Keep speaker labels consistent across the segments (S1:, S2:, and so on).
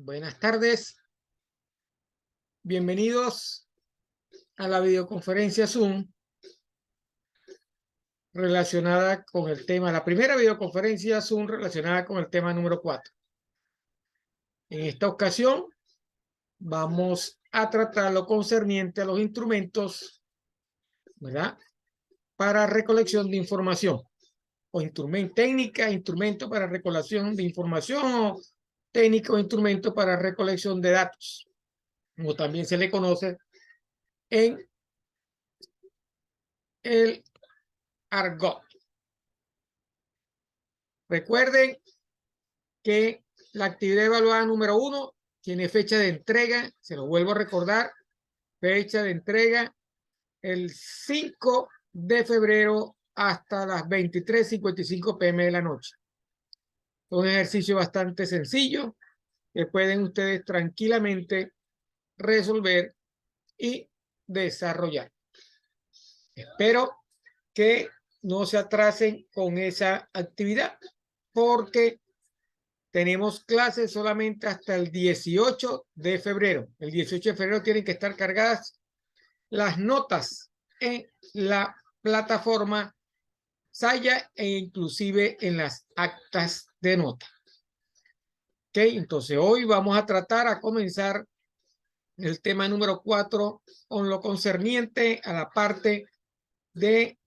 S1: Buenas tardes, bienvenidos a la videoconferencia Zoom relacionada con el tema, la primera videoconferencia Zoom relacionada con el tema número 4. En esta ocasión vamos a tratar lo concerniente a los instrumentos, ¿verdad? Para recolección de información o técnica, instrumento para recolección de información o técnico, instrumento para recolección de datos, como también se le conoce en el argot. Recuerden que la actividad evaluada número 1 tiene fecha de entrega, se lo vuelvo a recordar, fecha de entrega el 5 de febrero hasta las 23:55 p.m. de la noche. Un ejercicio bastante sencillo que pueden ustedes tranquilamente resolver y desarrollar. Espero que no se atrasen con esa actividad porque tenemos clases solamente hasta el 18 de febrero. El 18 de febrero tienen que estar cargadas las notas en la plataforma Saya e inclusive en las actas de nota. Ok, entonces hoy vamos a comenzar el tema número 4 con lo concerniente a la parte de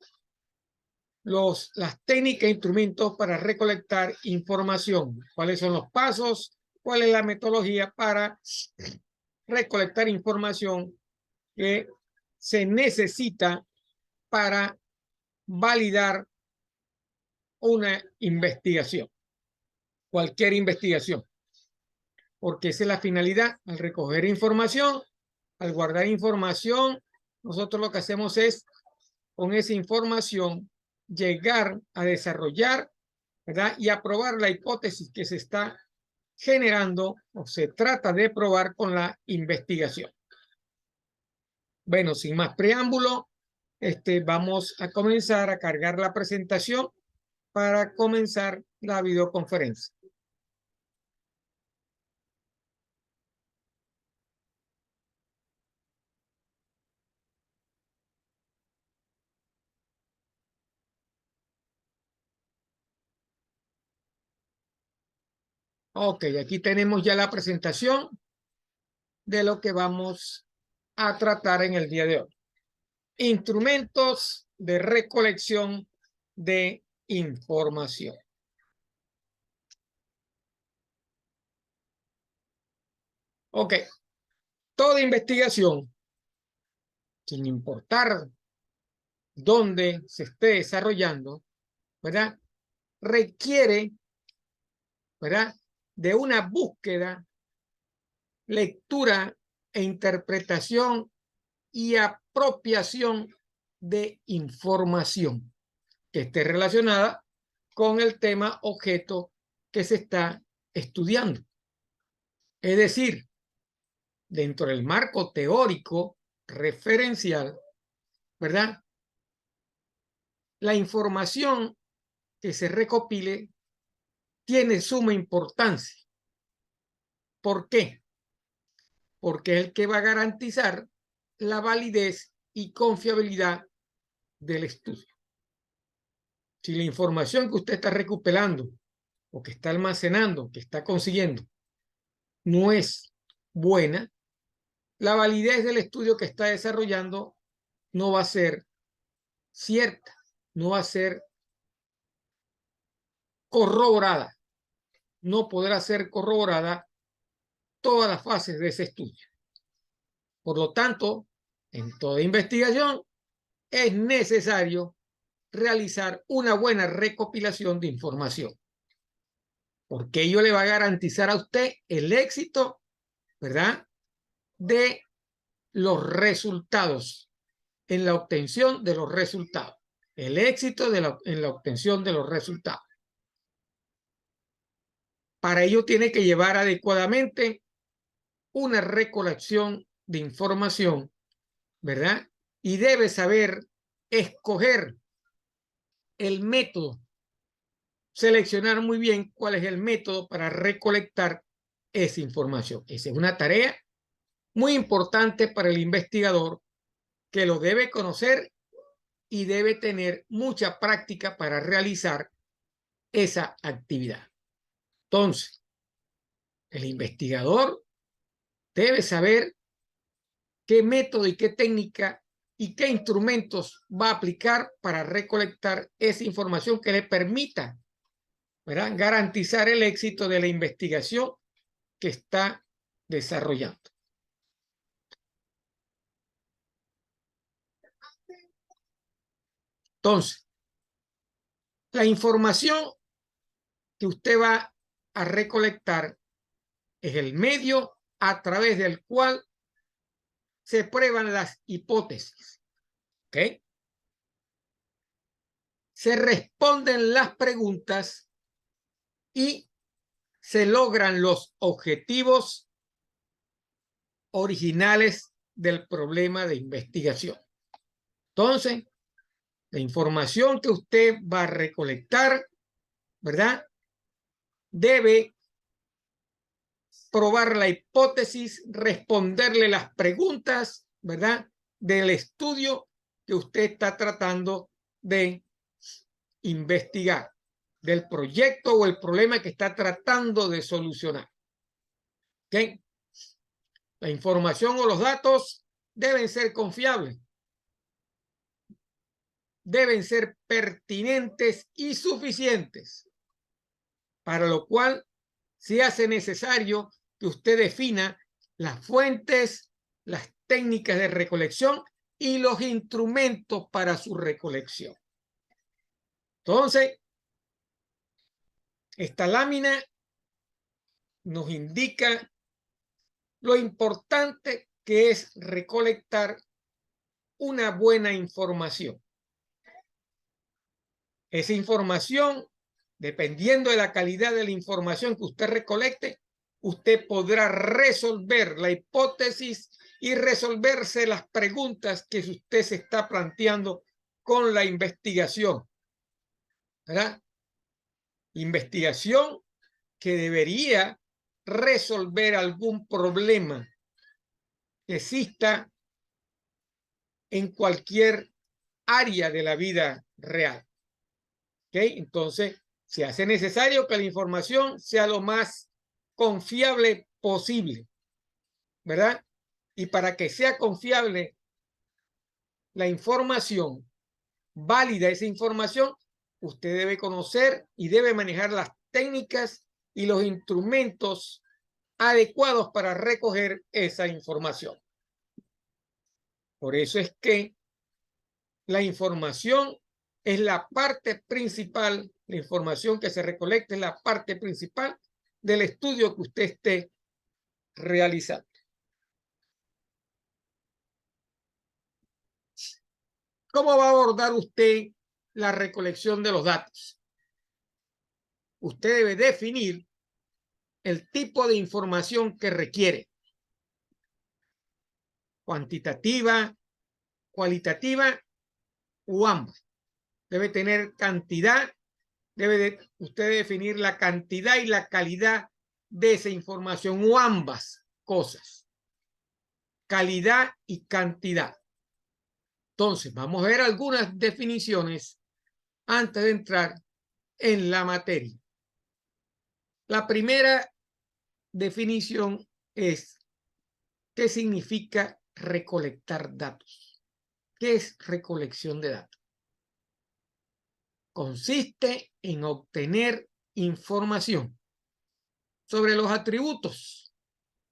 S1: las técnicas e instrumentos para recolectar información. ¿Cuáles son los pasos? ¿Cuál es la metodología para recolectar información que se necesita para validar una investigación? Cualquier investigación. Porque esa es la finalidad. Al recoger información, al guardar información, nosotros lo que hacemos es, con esa información, llegar a desarrollar, ¿verdad? Y a probar la hipótesis que se está generando o se trata de probar con la investigación. Bueno, sin más preámbulo, vamos a comenzar a cargar la presentación para comenzar la videoconferencia. Ok, aquí tenemos ya la presentación de lo que vamos a tratar en el día de hoy. Instrumentos de recolección de información. Ok, toda investigación, sin importar dónde se esté desarrollando, ¿verdad? Requiere, ¿verdad?, de una búsqueda, lectura e interpretación y apropiación de información que esté relacionada con el tema objeto que se está estudiando. Es decir, dentro del marco teórico referencial, ¿verdad? La información que se recopile tiene suma importancia. ¿Por qué? Porque es el que va a garantizar la validez y confiabilidad del estudio. Si la información que usted está recuperando o que está almacenando, que está consiguiendo, no es buena, la validez del estudio que está desarrollando no va a ser cierta, no va a ser corroborada, no podrá ser corroborada todas las fases de ese estudio. Por lo tanto, en toda investigación es necesario realizar una buena recopilación de información, porque ello le va a garantizar a usted el éxito, ¿verdad?, de los resultados, en la obtención de los resultados, el éxito en la obtención de los resultados. Para ello tiene que llevar adecuadamente una recolección de información, ¿verdad? Y debe saber escoger el método, seleccionar muy bien cuál es el método para recolectar esa información. Esa es una tarea muy importante para el investigador, que lo debe conocer y debe tener mucha práctica para realizar esa actividad. Entonces, el investigador debe saber qué método y qué técnica y qué instrumentos va a aplicar para recolectar esa información que le permita, ¿verdad?, garantizar el éxito de la investigación que está desarrollando. Entonces, la información que usted va a recolectar es el medio a través del cual se prueban las hipótesis. ¿Ok? Se responden las preguntas y se logran los objetivos originales del problema de investigación. Entonces, la información que usted va a recolectar, ¿verdad?, debe probar la hipótesis, responderle las preguntas, ¿verdad?, del estudio que usted está tratando de investigar, del proyecto o el problema que está tratando de solucionar. ¿Ok? La información o los datos deben ser confiables, deben ser pertinentes y suficientes, para lo cual se hace necesario que usted defina las fuentes, las técnicas de recolección y los instrumentos para su recolección. Entonces, esta lámina nos indica lo importante que es recolectar una buena información. Esa información, dependiendo de la calidad de la información que usted recolecte, usted podrá resolver la hipótesis y resolverse las preguntas que usted se está planteando con la investigación, ¿verdad? Investigación que debería resolver algún problema que exista en cualquier área de la vida real. ¿Ok? Entonces, se hace necesario que la información sea lo más confiable posible, ¿verdad? Y para que sea confiable la información, válida esa información, usted debe conocer y debe manejar las técnicas y los instrumentos adecuados para recoger esa información. Por eso es que la información es la parte principal, la información que se recolecta es la parte principal del estudio que usted esté realizando. ¿Cómo va a abordar usted la recolección de los datos? Usted debe definir el tipo de información que requiere: cuantitativa, cualitativa o ambas. Debe tener cantidad, debe usted definir la cantidad y la calidad de esa información, o ambas cosas, calidad y cantidad. Entonces, vamos a ver algunas definiciones antes de entrar en la materia. La primera definición es: ¿qué significa recolectar datos? ¿Qué es recolección de datos? Consiste en obtener información sobre los atributos,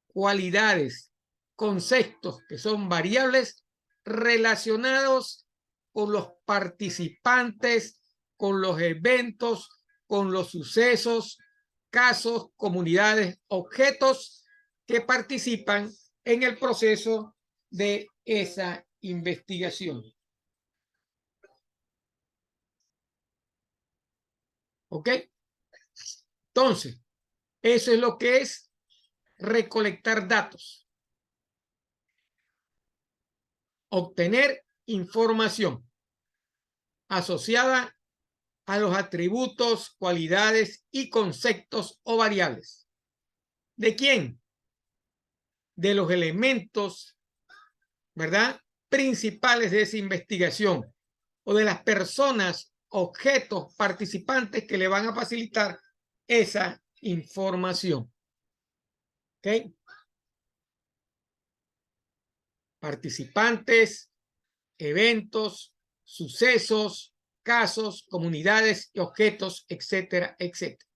S1: cualidades, conceptos que son variables relacionados con los participantes, con los eventos, con los sucesos, casos, comunidades, objetos que participan en el proceso de esa investigación. ¿Ok? Entonces, eso es lo que es recolectar datos. Obtener información asociada a los atributos, cualidades y conceptos o variables ¿De quién? De los elementos, ¿verdad?, principales de esa investigación o de las personas, objetos, participantes que le van a facilitar esa información. ¿Ok? Participantes, eventos, sucesos, casos, comunidades y objetos, etcétera, etcétera.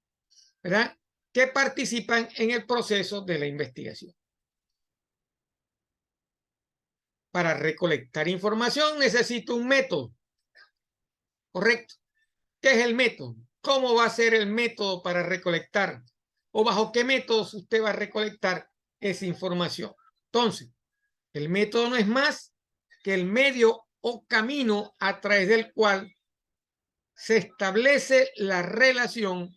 S1: ¿Verdad? Que participan en el proceso de la investigación. Para recolectar información necesito un método. ¿Correcto? ¿Qué es el método? ¿Cómo va a ser el método para recolectar? ¿O bajo qué métodos usted va a recolectar esa información? Entonces, el método no es más que el medio o camino a través del cual se establece la relación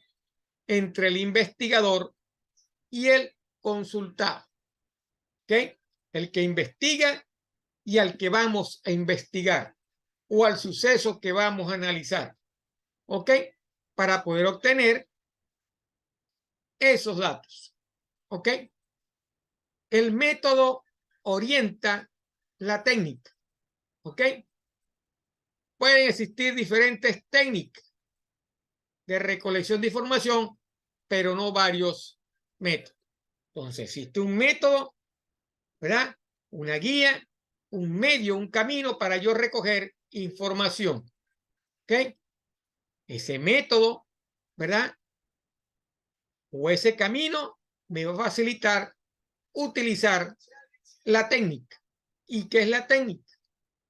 S1: entre el investigador y el consultado. ¿Ok? El que investiga y al que vamos a investigar o al suceso que vamos a analizar. ¿Ok? Para poder obtener esos datos. ¿Ok? El método orienta la técnica. ¿Ok? Pueden existir diferentes técnicas de recolección de información, pero no varios métodos. Entonces, existe un método, ¿verdad? Una guía, un medio, un camino para yo recoger información. ¿Ok? Ese método, ¿verdad?, o ese camino me va a facilitar utilizar la técnica. ¿Y qué es la técnica?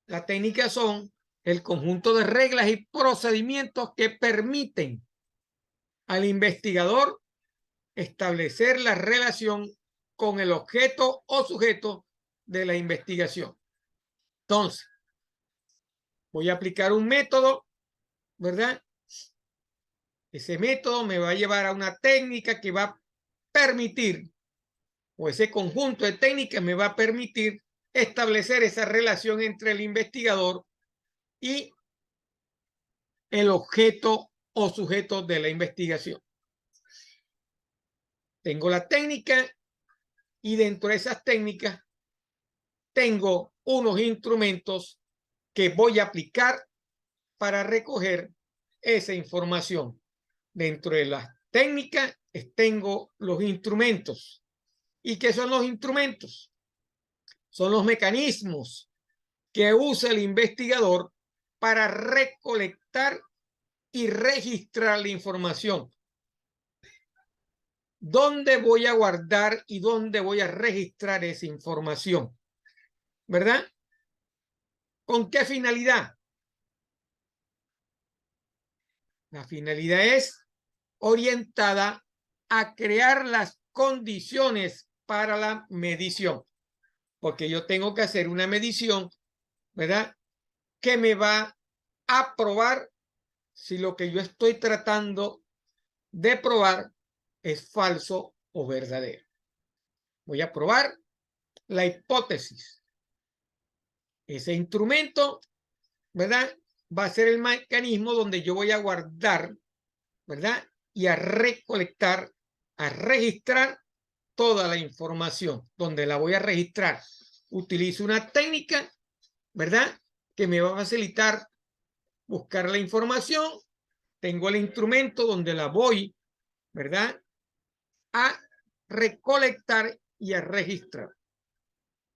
S1: La técnica son el conjunto de reglas y procedimientos que permiten al investigador establecer la relación con el objeto o sujeto de la investigación. Entonces, voy a aplicar un método, ¿verdad? Ese método me va a llevar a una técnica que va a permitir, o ese conjunto de técnicas me va a permitir establecer esa relación entre el investigador y el objeto o sujeto de la investigación. Tengo la técnica y dentro de esas técnicas tengo unos instrumentos que voy a aplicar para recoger esa información. Dentro de las técnicas tengo los instrumentos. ¿Y qué son los instrumentos? Son los mecanismos que usa el investigador para recolectar y registrar la información. ¿Dónde voy a guardar y dónde voy a registrar esa información? ¿Verdad? ¿Con qué finalidad? La finalidad es orientada a crear las condiciones para la medición, porque yo tengo que hacer una medición, ¿verdad?, que me va a probar si lo que yo estoy tratando de probar es falso o verdadero. Voy a probar la hipótesis. Ese instrumento, ¿verdad?, va a ser el mecanismo donde yo voy a guardar, ¿verdad?, y a recolectar, a registrar toda la información. Donde la voy a registrar, utilizo una técnica, ¿verdad?, que me va a facilitar buscar la información. Tengo el instrumento donde la voy, ¿verdad?, a recolectar y a registrar.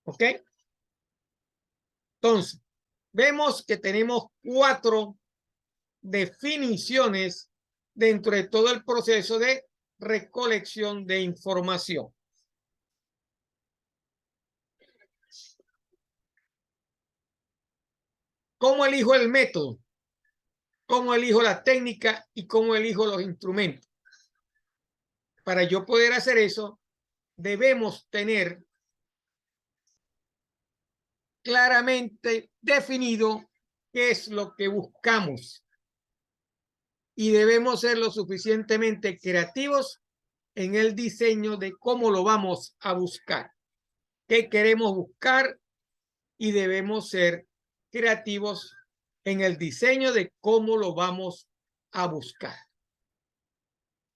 S1: ¿Ok? Entonces, vemos que tenemos 4 definiciones dentro de todo el proceso de recolección de información. ¿Cómo elijo el método? ¿Cómo elijo la técnica? ¿Y cómo elijo los instrumentos? Para yo poder hacer eso, debemos tener claramente definido qué es lo que buscamos. Y debemos ser lo suficientemente creativos en el diseño de cómo lo vamos a buscar. ¿Qué queremos buscar? Y debemos ser creativos en el diseño de cómo lo vamos a buscar.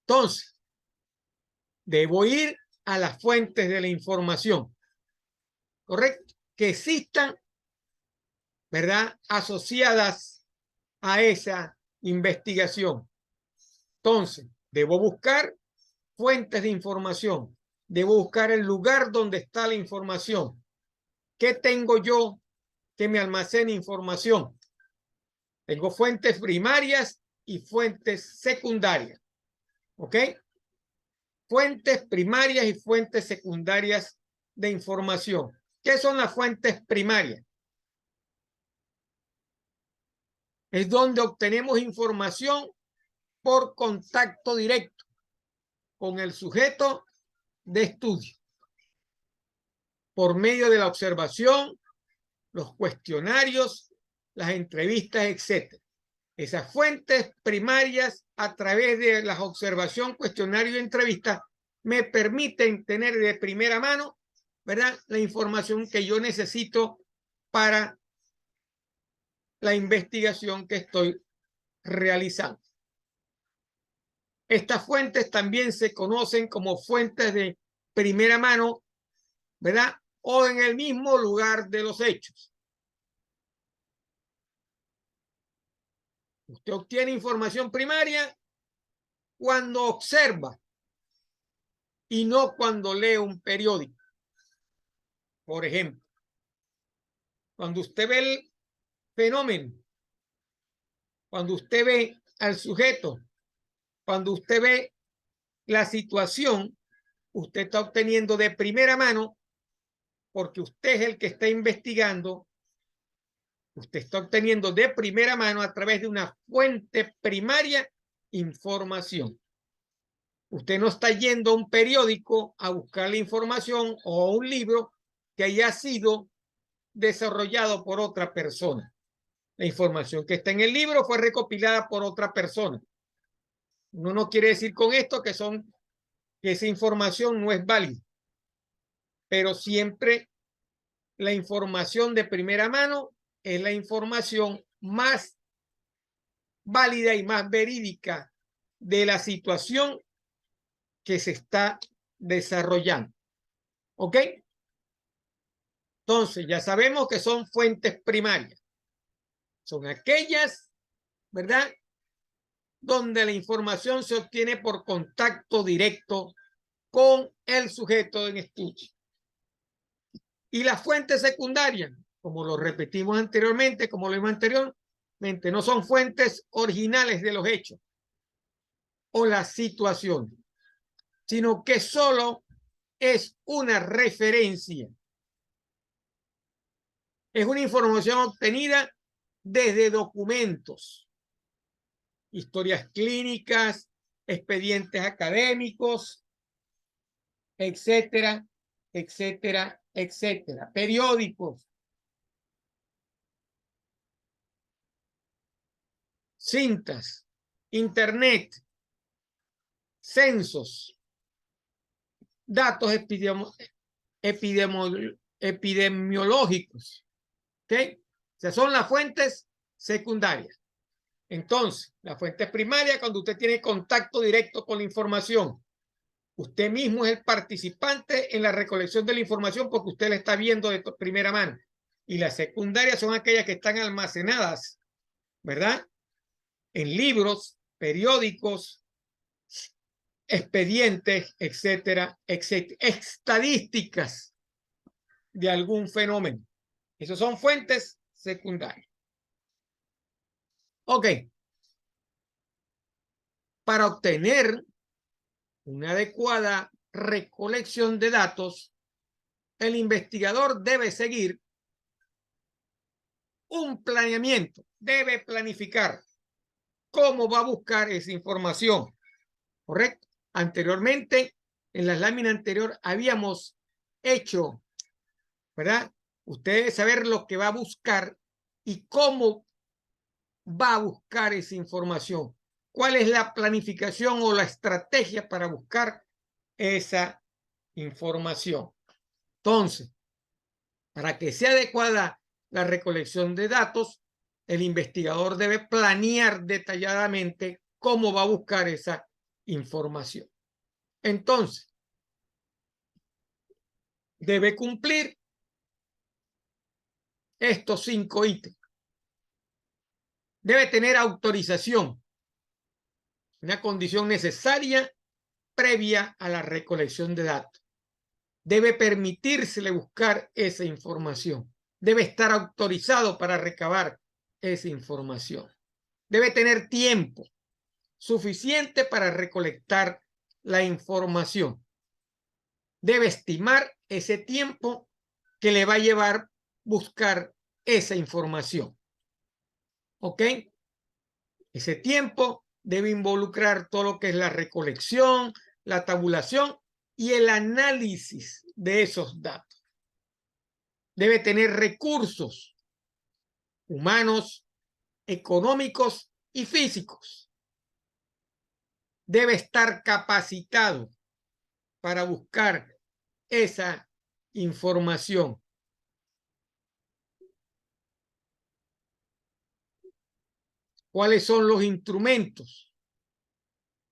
S1: Entonces, debo ir a las fuentes de la información, ¿correcto? Que existan, ¿verdad?, asociadas a esa investigación. Entonces, debo buscar fuentes de información, debo buscar el lugar donde está la información. ¿Qué tengo yo que me almacene información? Tengo fuentes primarias y fuentes secundarias, ¿ok? Fuentes primarias y fuentes secundarias de información. ¿Qué son las fuentes primarias? Es donde obtenemos información por contacto directo con el sujeto de estudio, por medio de la observación, los cuestionarios, las entrevistas, etc. Esas fuentes primarias, a través de la observación, cuestionario y entrevistas, me permiten tener de primera mano, ¿verdad?, la información que yo necesito para la investigación que estoy realizando. Estas fuentes también se conocen como fuentes de primera mano, ¿verdad?, o en el mismo lugar de los hechos. Usted obtiene información primaria cuando observa y no cuando lee un periódico. Por ejemplo, cuando usted ve el fenómeno, cuando usted ve al sujeto, cuando usted ve la situación, usted está obteniendo de primera mano, porque usted es el que está investigando, usted está obteniendo de primera mano a través de una fuente primaria información. Usted no está yendo a un periódico a buscar la información o a un libro que haya sido desarrollado por otra persona. La información que está en el libro fue recopilada por otra persona. No quiere decir con esto que esa información no es válida, pero siempre la información de primera mano es la información más válida y más verídica de la situación que se está desarrollando. ¿Ok? Entonces, ya sabemos que son fuentes primarias. Son aquellas, ¿verdad?, donde la información se obtiene por contacto directo con el sujeto en estudio. Y las fuentes secundarias, como lo repetimos anteriormente, como lo vimos anteriormente, no son fuentes originales de los hechos o las situaciones, sino que solo es una referencia. Es una información obtenida desde documentos, historias clínicas, expedientes académicos, etcétera, etcétera, etcétera, periódicos, cintas, internet, censos, datos epidemiológicos, ¿ok? O sea, son las fuentes secundarias. Entonces, las fuentes primarias, cuando usted tiene contacto directo con la información, usted mismo es el participante en la recolección de la información porque usted la está viendo de primera mano. Y las secundarias son aquellas que están almacenadas, ¿verdad?, en libros, periódicos, expedientes, etcétera, etcétera, estadísticas de algún fenómeno. Esas son fuentes secundarias. Ok. Para obtener una adecuada recolección de datos, el investigador debe seguir un planeamiento, debe planificar cómo va a buscar esa información, ¿correcto? Anteriormente, en la lámina anterior, habíamos hecho, ¿verdad? Usted debe saber lo que va a buscar y cómo va a buscar esa información. ¿Cuál es la planificación o la estrategia para buscar esa información? Entonces, para que sea adecuada la recolección de datos, el investigador debe planear detalladamente cómo va a buscar esa información. Entonces, debe cumplir estos 5 ítems. Debe tener autorización, una condición necesaria previa a la recolección de datos. Debe permitírsele buscar esa información. Debe estar autorizado para recabar esa información. Debe tener tiempo suficiente para recolectar la información. Debe estimar ese tiempo que le va a llevar buscar esa información. ¿Ok? Ese tiempo debe involucrar todo lo que es la recolección, la tabulación y el análisis de esos datos. Debe tener recursos humanos, económicos y físicos. Debe estar capacitado para buscar esa información. ¿Cuáles son los instrumentos,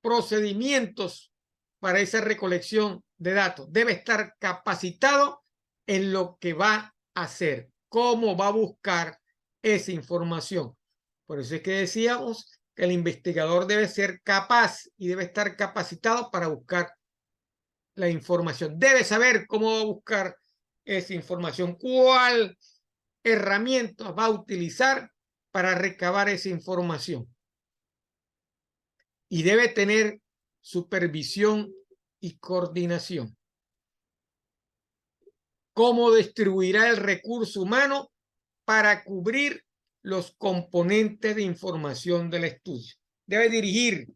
S1: procedimientos para esa recolección de datos? Debe estar capacitado en lo que va a hacer, cómo va a buscar esa información. Por eso es que decíamos que el investigador debe ser capaz y debe estar capacitado para buscar la información. Debe saber cómo va a buscar esa información, cuál herramientas va a utilizar para recabar esa información. Y debe tener supervisión y coordinación. ¿Cómo distribuirá el recurso humano para cubrir los componentes de información del estudio? Debe dirigir,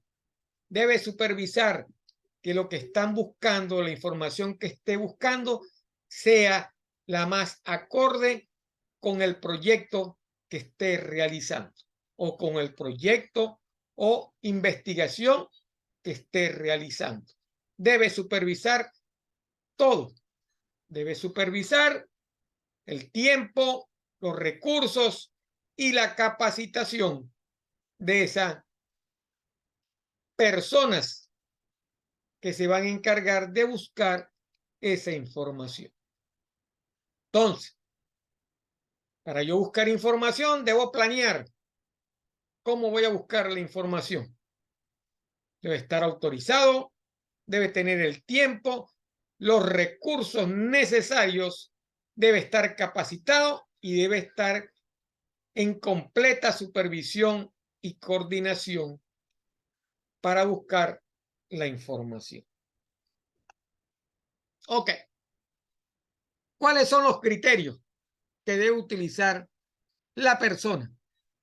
S1: debe supervisar que lo que están buscando, la información que esté buscando, sea la más acorde con el proyecto que esté realizando o con el proyecto o investigación que esté realizando. Debe supervisar todo. Debe supervisar el tiempo, los recursos y la capacitación de esas personas que se van a encargar de buscar esa información. Entonces, para yo buscar información, debo planear cómo voy a buscar la información. Debe estar autorizado, debe tener el tiempo, los recursos necesarios, debe estar capacitado y debe estar en completa supervisión y coordinación para buscar la información. Ok. ¿Cuáles son los criterios que debe utilizar la persona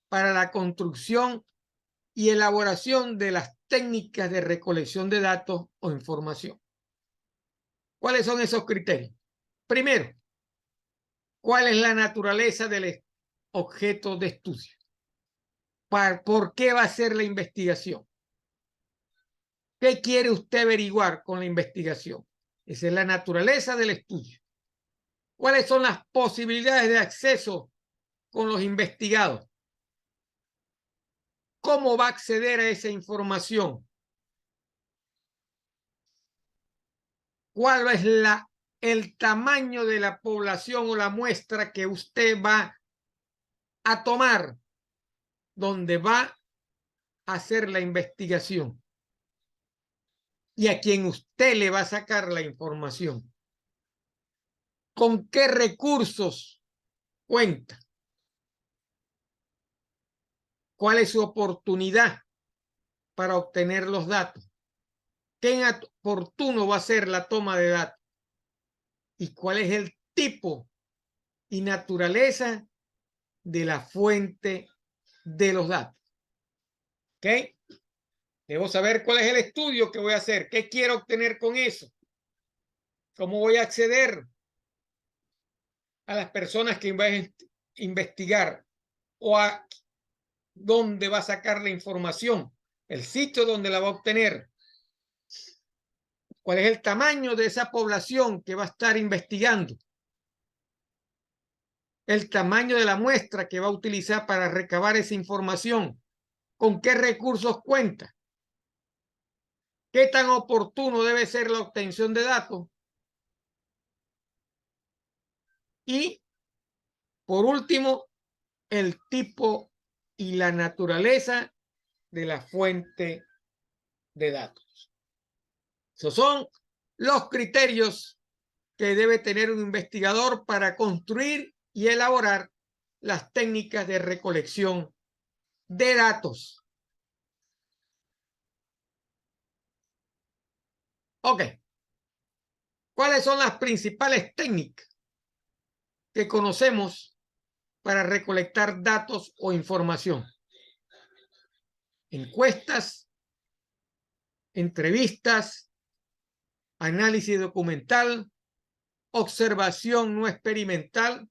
S1: para la construcción y elaboración de las técnicas de recolección de datos o información? ¿Cuáles son esos criterios? Primero, ¿cuál es la naturaleza del objeto de estudio? ¿Por qué va a ser la investigación? ¿Qué quiere usted averiguar con la investigación? Esa es la naturaleza del estudio. ¿Cuáles son las posibilidades de acceso con los investigados? ¿Cómo va a acceder a esa información? ¿Cuál es el tamaño de la población o la muestra que usted va a tomar donde va a hacer la investigación? Y a quien usted le va a sacar la información. ¿Con qué recursos cuenta? ¿Cuál es su oportunidad para obtener los datos? ¿Qué oportuno va a ser la toma de datos? ¿Y cuál es el tipo y naturaleza de la fuente de los datos? ¿Ok? Debo saber cuál es el estudio que voy a hacer. ¿Qué quiero obtener con eso? ¿Cómo voy a acceder a las personas que van a investigar? ¿O a dónde va a sacar la información? ¿El sitio donde la va a obtener? ¿Cuál es el tamaño de esa población que va a estar investigando? El tamaño de la muestra que va a utilizar para recabar esa información. ¿Con qué recursos cuenta? ¿Qué tan oportuno debe ser la obtención de datos? Y por último, el tipo y la naturaleza de la fuente de datos. Esos son los criterios que debe tener un investigador para construir y elaborar las técnicas de recolección de datos. Ok. ¿Cuáles son las principales técnicas que conocemos para recolectar datos o información? Encuestas, entrevistas, análisis documental, observación no experimental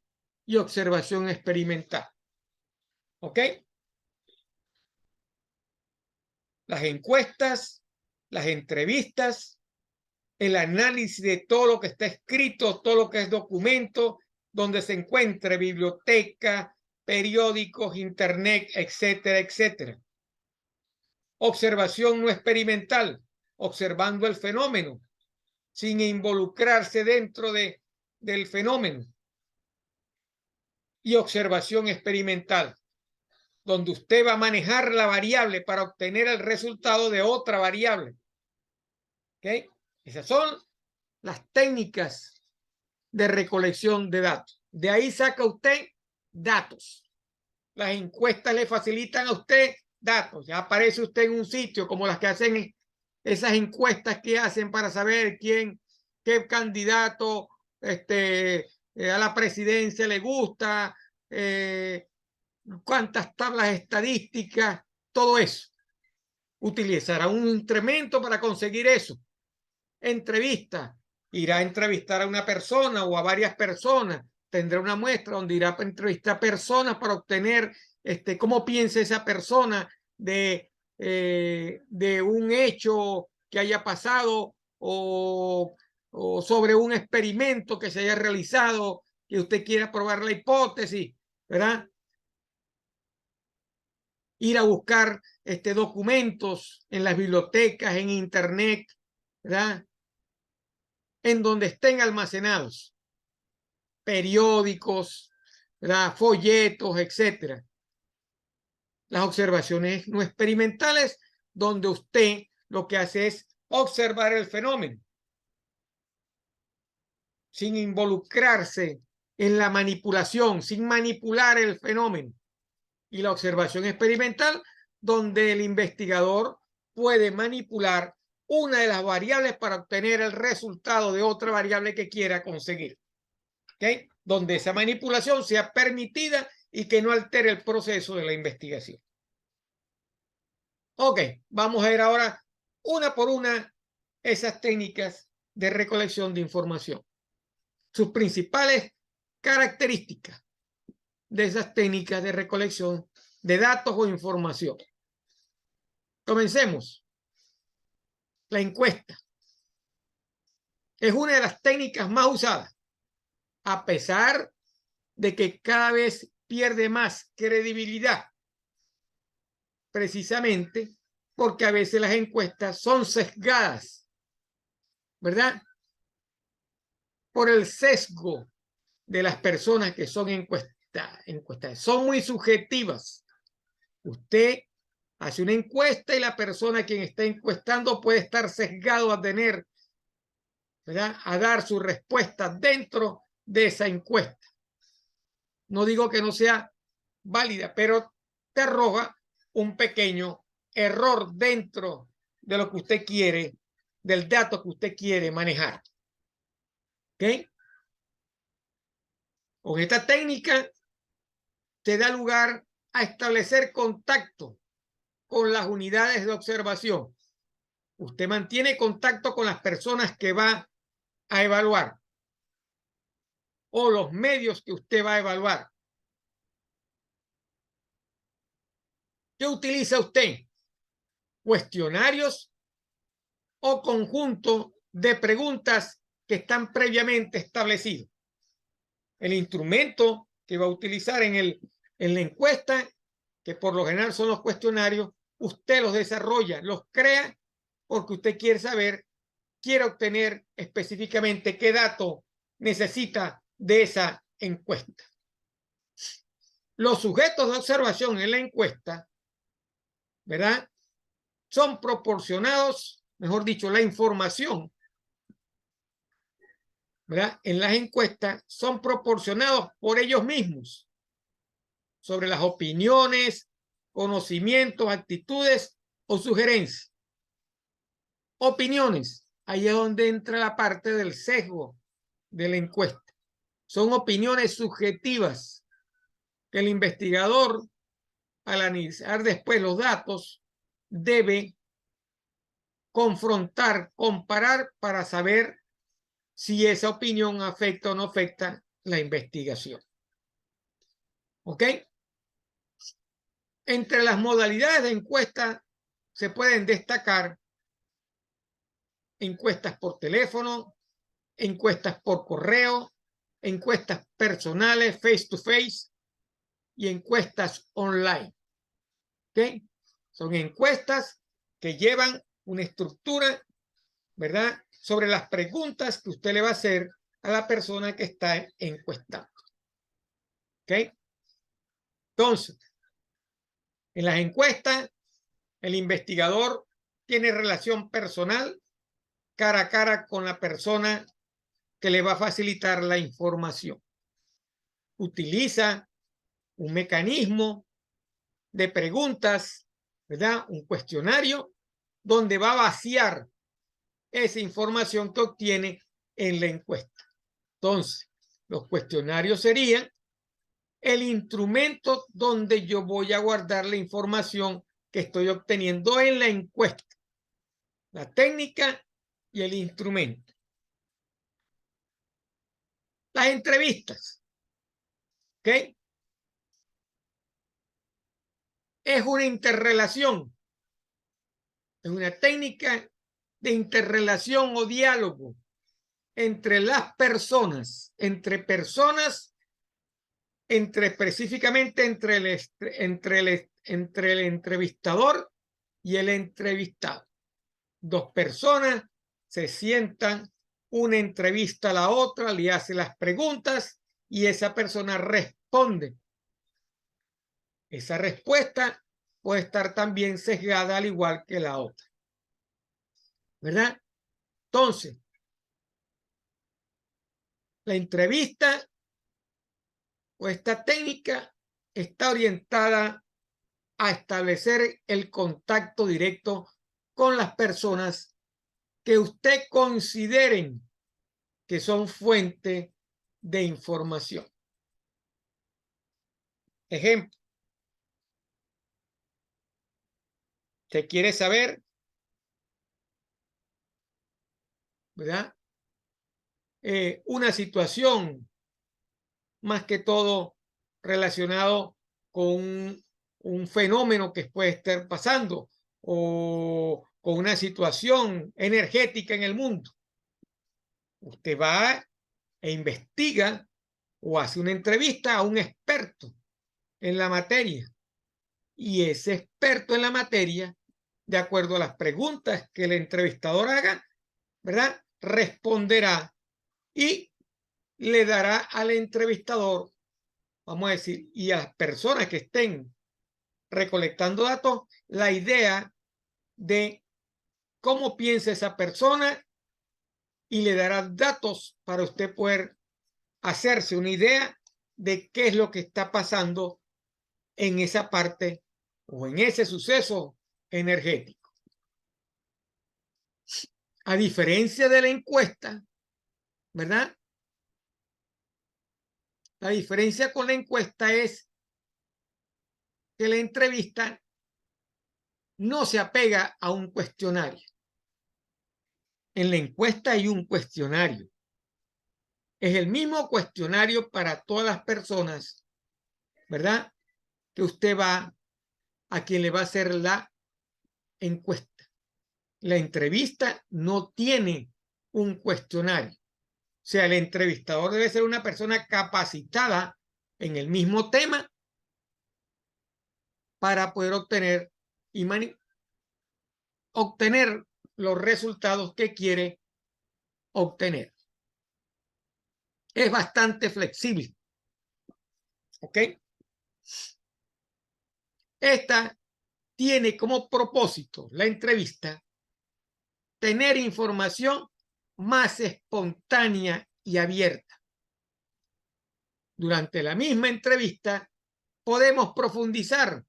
S1: y observación experimental. ¿Ok? Las encuestas, las entrevistas, el análisis de todo lo que está escrito, todo lo que es documento, donde se encuentre biblioteca, periódicos, internet, etcétera, etcétera. Observación no experimental, observando el fenómeno, sin involucrarse dentro del fenómeno. Y observación experimental, donde usted va a manejar la variable para obtener el resultado de otra variable. ¿Okay? Esas son las técnicas de recolección de datos. De ahí saca usted datos. Las encuestas le facilitan a usted datos. Ya aparece usted en un sitio como las que hacen esas encuestas que hacen para saber qué candidato a la presidencia le gusta, cuántas tablas estadísticas, todo eso. Utilizará un instrumento para conseguir eso. Entrevista. Irá a entrevistar a una persona o a varias personas. Tendrá una muestra donde irá a entrevistar a personas para obtener cómo piensa esa persona de un hecho que haya pasado o sobre un experimento que se haya realizado que usted quiera probar la hipótesis, ¿verdad? Ir a buscar documentos en las bibliotecas, en internet, ¿verdad? En donde estén almacenados periódicos, ¿verdad? Folletos, etcétera. Las observaciones no experimentales, donde usted lo que hace es observar el fenómeno sin involucrarse en la manipulación, sin manipular el fenómeno. Y la observación experimental, donde el investigador puede manipular una de las variables para obtener el resultado de otra variable que quiera conseguir. ¿Okay? Donde esa manipulación sea permitida y que no altere el proceso de la investigación. Ok, vamos a ver ahora una por una esas técnicas de recolección de información. Sus principales características de esas técnicas de recolección de datos o información. Comencemos. La encuesta es una de las técnicas más usadas, a pesar de que cada vez pierde más credibilidad, precisamente porque a veces las encuestas son sesgadas, ¿verdad? Por el sesgo de las personas que son encuestadas. Son muy subjetivas. Usted hace una encuesta y la persona a quien está encuestando puede estar sesgado a tener, ¿verdad? A dar su respuesta dentro de esa encuesta. No digo que no sea válida, pero te arroja un pequeño error dentro de lo que usted quiere, del dato que usted quiere manejar. ¿Ok? Con esta técnica te da lugar a establecer contacto con las unidades de observación. Usted mantiene contacto con las personas que va a evaluar o los medios que usted va a evaluar. ¿Qué utiliza usted? Cuestionarios o conjunto de preguntas que están previamente establecidos. El instrumento que va a utilizar en la encuesta, que por lo general son los cuestionarios, usted los desarrolla, los crea porque usted quiere saber, quiere obtener específicamente qué dato necesita de esa encuesta. Los sujetos de observación en la encuesta, ¿verdad?, son proporcionados, mejor dicho, la información, ¿verdad?, en las encuestas son proporcionados por ellos mismos sobre las opiniones, conocimientos, actitudes o sugerencias. Opiniones, ahí es donde entra la parte del sesgo de la encuesta. Son opiniones subjetivas que el investigador, al analizar después los datos, debe confrontar, comparar para saber si esa opinión afecta o no afecta la investigación. ¿Ok? Entre las modalidades de encuesta se pueden destacar encuestas por teléfono, encuestas por correo, encuestas personales, face to face, y encuestas online. ¿Ok? Son encuestas que llevan una estructura, ¿verdad?, sobre las preguntas que usted le va a hacer a la persona que está encuestando. ¿Ok? Entonces, en las encuestas, el investigador tiene relación personal cara a cara con la persona que le va a facilitar la información. Utiliza un mecanismo de preguntas, ¿verdad?, un cuestionario donde va a vaciar esa información que obtiene en la encuesta. Entonces, los cuestionarios serían el instrumento donde yo voy a guardar la información que estoy obteniendo en la encuesta, la técnica y el instrumento. Las entrevistas, ¿ok?, es una interrelación, es una técnica de interrelación o diálogo entre las personas, específicamente entre el entrevistador y el entrevistado. Dos personas se sientan, una entrevista a la otra, le hace las preguntas y esa persona responde. Esa respuesta puede estar también sesgada al igual que la otra, ¿verdad? Entonces, la entrevista o esta técnica está orientada a establecer el contacto directo con las personas que usted consideren que son fuente de información. Ejemplo, usted quiere saber, ¿verdad?, una situación más que todo relacionado con un fenómeno que puede estar pasando o con una situación energética en el mundo. Usted va e investiga o hace una entrevista a un experto en la materia y ese experto en la materia, de acuerdo a las preguntas que el entrevistador haga, ¿verdad?, responderá y le dará al entrevistador, vamos a decir, y a las personas que estén recolectando datos, la idea de cómo piensa esa persona y le dará datos para usted poder hacerse una idea de qué es lo que está pasando en esa parte o en ese suceso energético. A diferencia de la encuesta, ¿verdad? La diferencia con la encuesta es que la entrevista no se apega a un cuestionario. En la encuesta hay un cuestionario. Es el mismo cuestionario para todas las personas, ¿verdad?, que usted va a quien le va a hacer la encuesta. La entrevista no tiene un cuestionario. O sea, el entrevistador debe ser una persona capacitada en el mismo tema para poder obtener los resultados que quiere obtener. Es bastante flexible. ¿Ok? Esta tiene como propósito la entrevista tener información más espontánea y abierta. Durante la misma entrevista podemos profundizar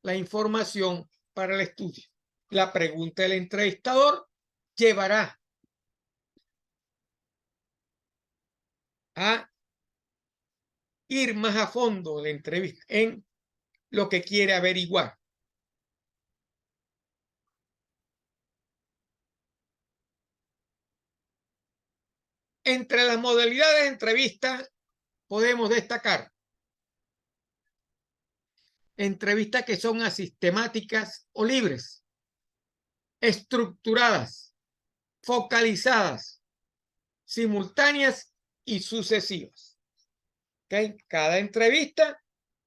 S1: la información para el estudio. La pregunta del entrevistador llevará a ir más a fondo de la entrevista en lo que quiere averiguar. Entre las modalidades de entrevista podemos destacar entrevistas que son asistemáticas o libres, estructuradas, focalizadas, simultáneas y sucesivas. ¿Okay? Cada entrevista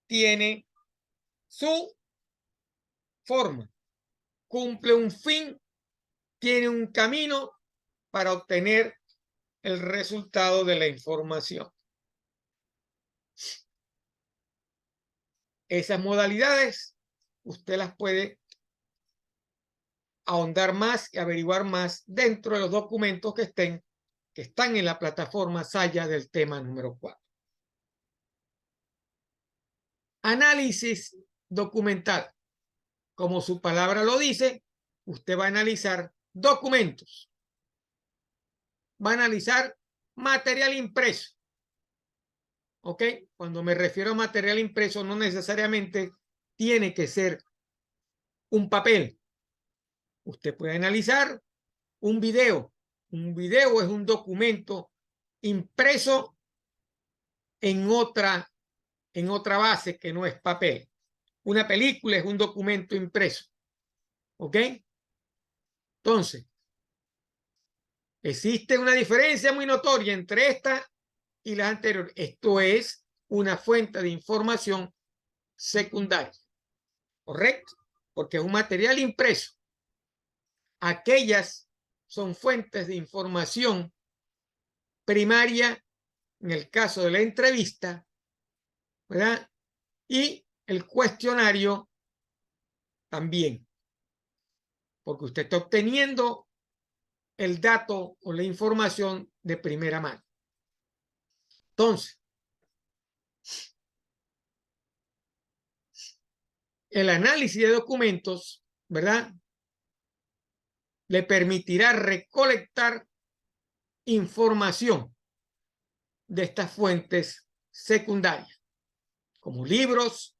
S1: tiene su forma, cumple un fin, tiene un camino para obtener el resultado de la información. Esas modalidades usted las puede ahondar más y averiguar más dentro de los documentos que están en la plataforma Saya del tema número 4. Análisis documental. Como su palabra lo dice, usted va a analizar documentos. Va a analizar material impreso. ¿Ok? Cuando me refiero a material impreso, no necesariamente tiene que ser un papel. Usted puede analizar un video. Un video es un documento impreso en otra base que no es papel. Una película es un documento impreso. ¿Ok? Entonces, existe una diferencia muy notoria entre esta y las anteriores. Esto es una fuente de información secundaria. ¿Correcto? Porque es un material impreso. Aquellas son fuentes de información primaria en el caso de la entrevista, ¿verdad? Y el cuestionario también, porque usted está obteniendo el dato o la información de primera mano. Entonces, el análisis de documentos, ¿verdad? Le permitirá recolectar información de estas fuentes secundarias, como libros,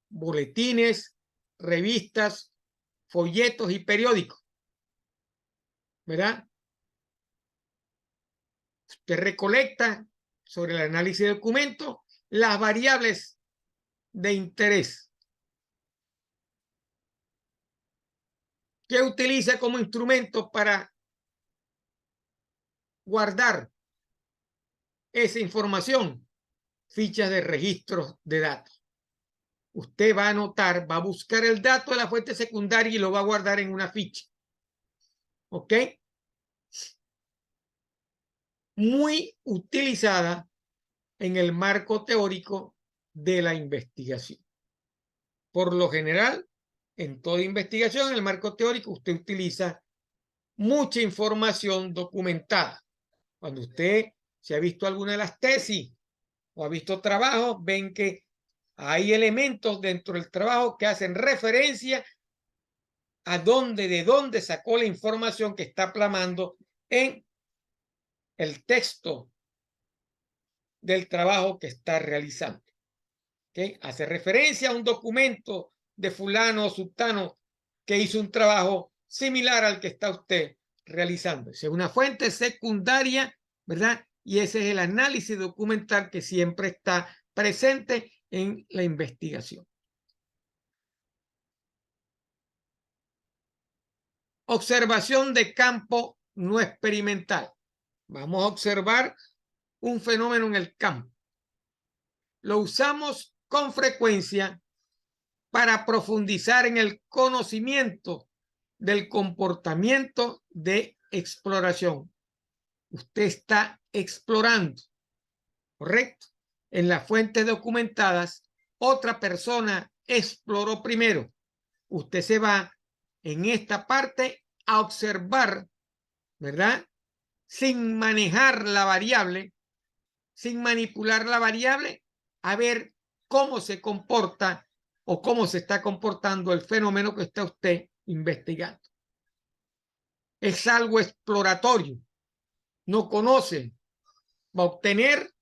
S1: boletines, revistas, folletos y periódicos, ¿verdad? Usted recolecta sobre el análisis de documentos las variables de interés que utiliza como instrumento para guardar esa información, fichas de registros de datos. Usted va a anotar, va a buscar el dato de la fuente secundaria y lo va a guardar en una ficha. ¿Ok? Muy utilizada en el marco teórico de la investigación. Por lo general, en toda investigación, en el marco teórico, usted utiliza mucha información documentada. Cuando usted se ha visto alguna de las tesis o ha visto trabajos, ven que hay elementos dentro del trabajo que hacen referencia a de dónde sacó la información que está plasmando en el texto del trabajo que está realizando. ¿Okay? Hace referencia a un documento de fulano o sultano que hizo un trabajo similar al que está usted realizando. Es una fuente secundaria, ¿verdad? Y ese es el análisis documental que siempre está presente en la investigación. Observación de campo no experimental. Vamos a observar un fenómeno en el campo. Lo usamos con frecuencia para profundizar en el conocimiento del comportamiento de exploración. Usted está explorando, ¿correcto? En las fuentes documentadas otra persona exploró primero. Usted se va en esta parte a observar, ¿verdad? Sin manejar la variable, sin manipular la variable, a ver cómo se comporta o cómo se está comportando el fenómeno que está usted investigando. Es algo exploratorio. No conoce. Va a obtener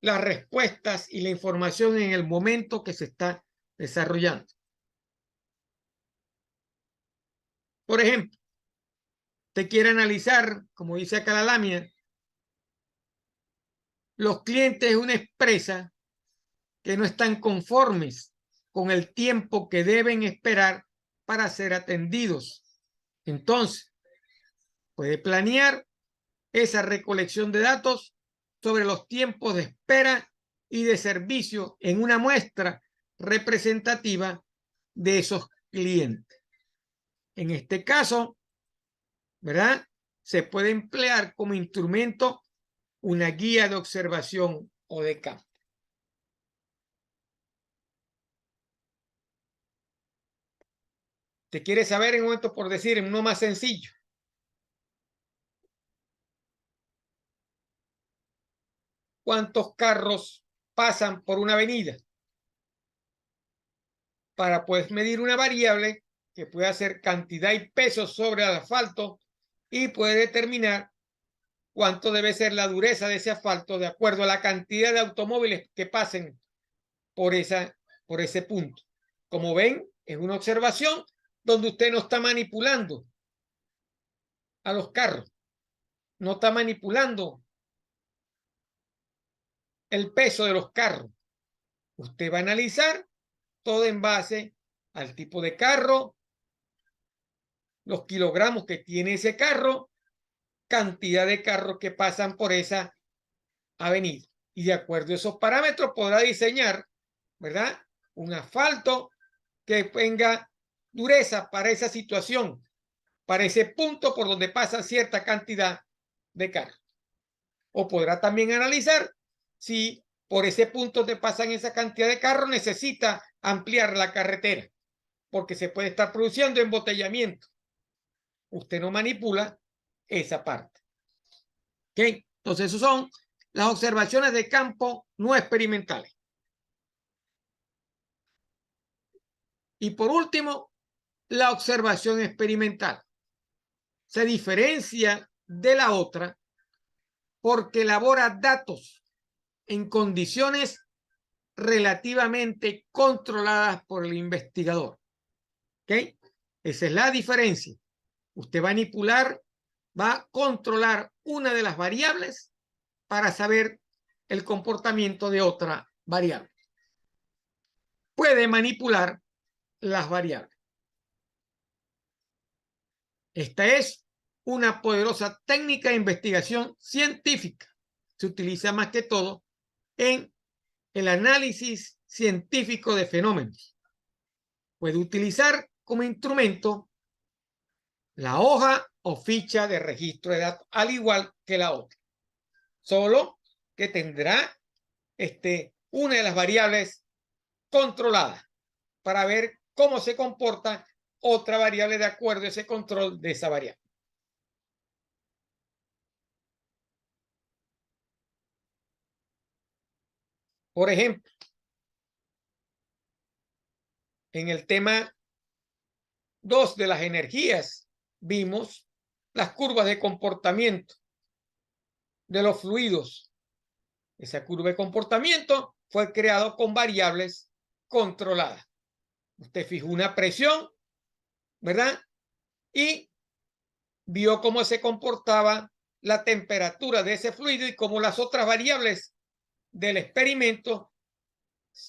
S1: las respuestas y la información en el momento que se está desarrollando. Por ejemplo, usted quiere analizar, como dice acá la lámina, los clientes de una empresa que no están conformes con el tiempo que deben esperar para ser atendidos. Entonces, puede planear esa recolección de datos sobre los tiempos de espera y de servicio en una muestra representativa de esos clientes. En este caso, ¿verdad? Se puede emplear como instrumento una guía de observación o de campo. ¿Te quieres saber en un momento, por decir, en uno más sencillo? ¿Cuántos carros pasan por una avenida? Para pues medir una variable que puede ser cantidad y peso sobre el asfalto y puede determinar cuánto debe ser la dureza de ese asfalto de acuerdo a la cantidad de automóviles que pasen por ese punto. Como ven, es una observación donde usted no está manipulando a los carros, no está manipulando el peso de los carros. Usted va a analizar todo en base al tipo de carro, los kilogramos que tiene ese carro, cantidad de carros que pasan por esa avenida. Y de acuerdo a esos parámetros podrá diseñar, ¿verdad? Un asfalto que tenga dureza para esa situación, para ese punto por donde pasa cierta cantidad de carros. O podrá también analizar si por ese punto donde pasan esa cantidad de carros necesita ampliar la carretera, porque se puede estar produciendo embotellamiento. Usted no manipula esa parte. ¿Ok? Entonces, esas son las observaciones de campo no experimentales. Y por último, la observación experimental. Se diferencia de la otra porque elabora datos en condiciones relativamente controladas por el investigador. ¿Ok? Esa es la diferencia. Usted va a manipular, va a controlar una de las variables para saber el comportamiento de otra variable. Puede manipular las variables. Esta es una poderosa técnica de investigación científica. Se utiliza más que todo en el análisis científico de fenómenos. Puede utilizar como instrumento la hoja o ficha de registro de datos, al igual que la otra. Solo que tendrá una de las variables controladas para ver cómo se comporta otra variable de acuerdo a ese control de esa variable. Por ejemplo, en el tema 2 de las energías, vimos las curvas de comportamiento de los fluidos. Esa curva de comportamiento fue creada con variables controladas. Usted fijó una presión, ¿verdad? Y vio cómo se comportaba la temperatura de ese fluido y cómo las otras variables del experimento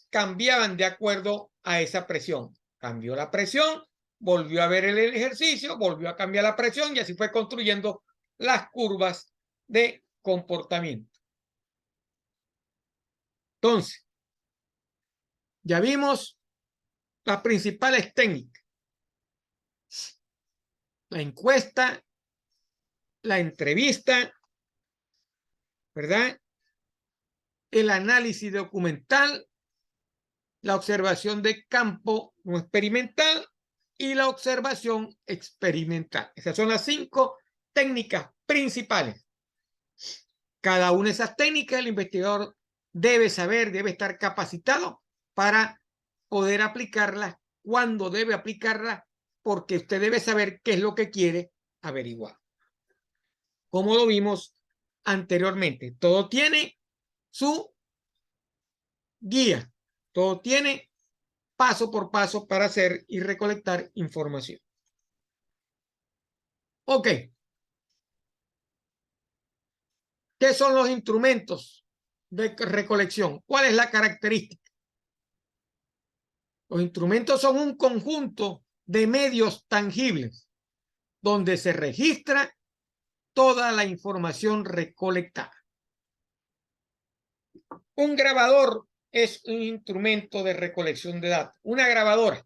S1: cambiaban de acuerdo a esa presión. Cambió la presión, volvió a ver el ejercicio, volvió a cambiar la presión y así fue construyendo las curvas de comportamiento. Entonces, ya vimos las principales técnicas. La encuesta, la entrevista, ¿verdad? El análisis documental, la observación de campo no experimental y la observación experimental. Esas son las 5 técnicas principales. Cada una de esas técnicas el investigador debe saber, debe estar capacitado para poder aplicarlas, cuándo debe aplicarlas, porque usted debe saber qué es lo que quiere averiguar. Como lo vimos anteriormente, todo tiene su guía, todo tiene paso por paso para hacer y recolectar información. Ok. ¿Qué son los instrumentos de recolección? ¿Cuál es la característica? Los instrumentos son un conjunto de medios tangibles donde se registra toda la información recolectada. Un grabador es un instrumento de recolección de datos. Una grabadora,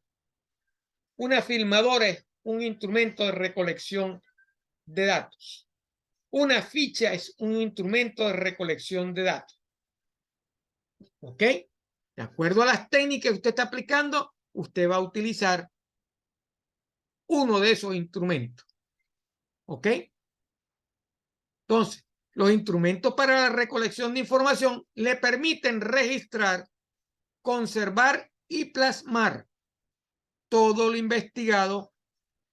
S1: una filmadora es un instrumento de recolección de datos. Una ficha es un instrumento de recolección de datos. ¿Ok? De acuerdo a las técnicas que usted está aplicando, usted va a utilizar uno de esos instrumentos. ¿Ok? Entonces, los instrumentos para la recolección de información le permiten registrar, conservar y plasmar todo lo investigado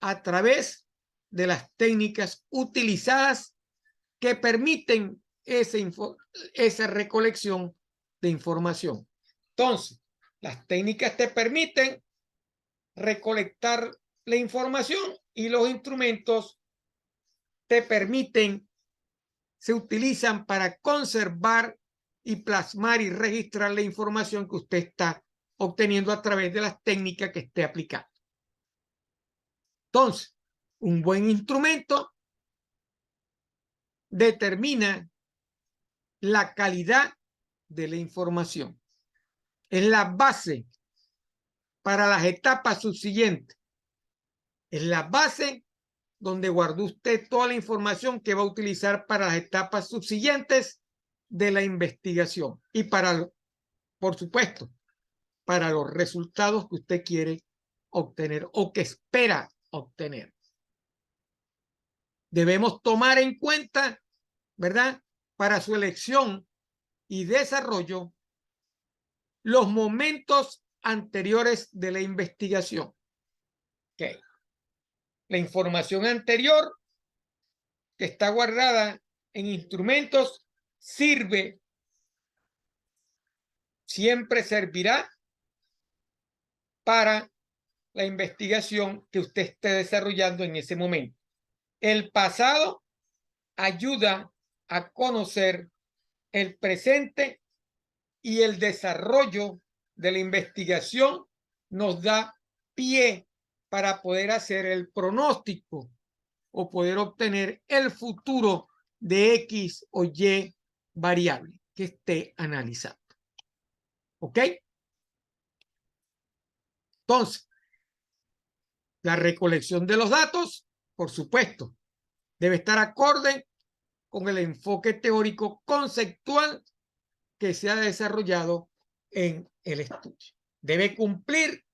S1: a través de las técnicas utilizadas que permiten esa recolección de información. Entonces, las técnicas te permiten recolectar la información y los instrumentos te permiten, se utilizan para conservar y plasmar y registrar la información que usted está obteniendo a través de las técnicas que esté aplicando. Entonces, un buen instrumento determina la calidad de la información. Es la base para las etapas subsiguientes. Es la base donde guardó usted toda la información que va a utilizar para las etapas subsiguientes de la investigación y para, por supuesto, para los resultados que usted quiere obtener o que espera obtener. Debemos tomar en cuenta, ¿verdad?, para su elección y desarrollo, los momentos anteriores de la investigación. Okay. La información anterior que está guardada en instrumentos sirve, siempre servirá para la investigación que usted esté desarrollando en ese momento. El pasado ayuda a conocer el presente y el desarrollo de la investigación nos da pie para poder hacer el pronóstico o poder obtener el futuro de X o Y variable que esté analizando. ¿Ok? Entonces, la recolección de los datos, por supuesto, debe estar acorde con el enfoque teórico conceptual que se ha desarrollado en el estudio. Debe cumplir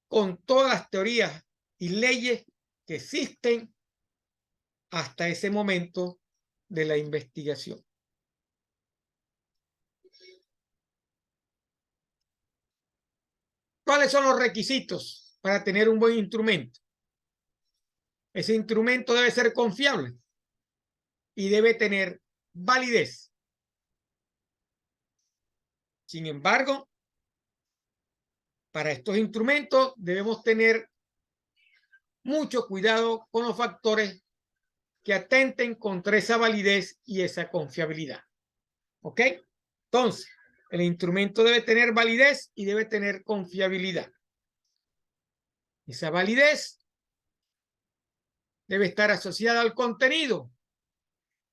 S1: con todas las teorías y leyes que existen hasta ese momento de la investigación. ¿Cuáles son los requisitos para tener un buen instrumento? Ese instrumento debe ser confiable y debe tener validez. Sin embargo, para estos instrumentos debemos tener mucho cuidado con los factores que atenten contra esa validez y esa confiabilidad. ¿Ok? Entonces, el instrumento debe tener validez y debe tener confiabilidad. Esa validez debe estar asociada al contenido,